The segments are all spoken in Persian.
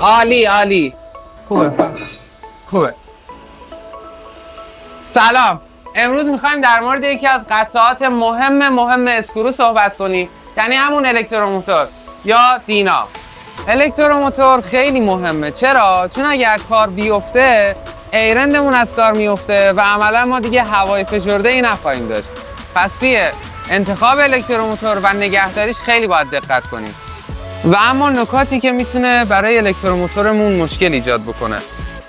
عالی عالی. خوبه. سلام. امروز میخوایم در مورد یکی از قطعات مهم اسکرو صحبت کنیم، یعنی همون الکتروموتور یا دینا. الکتروموتور خیلی مهمه. چرا؟ چون اگر کار بیفته ایرندمون از کار میفته و عملا ما دیگه هوای فشرده ای نخواهیم داشت. پس توی انتخاب الکتروموتور و نگهداریش خیلی باید دقت کنیم. و اما نکاتی که میتونه برای الکتروموتورمون مشکل ایجاد بکنه.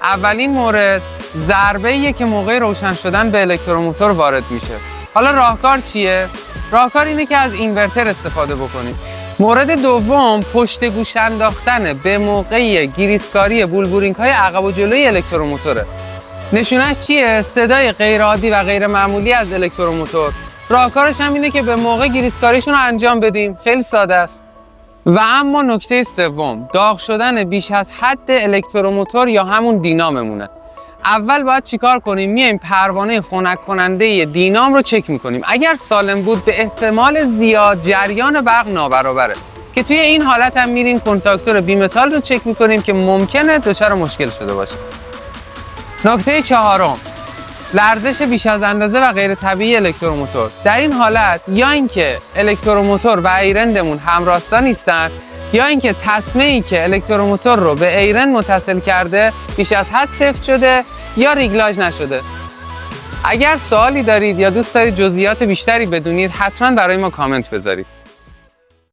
اولین مورد ضربه‌ایه که موقع روشن شدن به الکتروموتور وارد میشه. حالا راهکار چیه؟ راهکار اینه که از اینورتر استفاده بکنیم. مورد دوم پشت گوش انداختن به موقع گریسکاری بولبورینگ‌های عقب و جلوی الکتروموتوره. نشونش چیه؟ صدای غیرعادی و غیر معمولی از الکتروموتور. راهکارش هم اینه که به موقع گریسکاریشون رو انجام بدیم. خیلی ساده است. و اما نکته سوم داغ شدن بیش از حد الکتروموتور یا همون دیناممونه. اول باید چیکار کنیم؟ میایم پروانه خنک کننده دینام رو چک میکنیم. اگر سالم بود به احتمال زیاد جریان برق نابرابره، که توی این حالت هم میریم کنتاکتور بیمتال رو چک میکنیم که ممکنه دچار مشکل شده باشه. نکته چهارم لرزش بیش از اندازه و غیر طبیعی الکتروموتور. در این حالت یا اینکه الکتروموتور و ایرندمون همراستا نیستن، یا اینکه تسمه‌ای که الکتروموتور رو به ایرند متصل کرده بیش از حد سفت شده یا ریگلاژ نشده. اگر سوالی دارید یا دوست دارید جزئیات بیشتری بدونید حتما برای ما کامنت بذارید.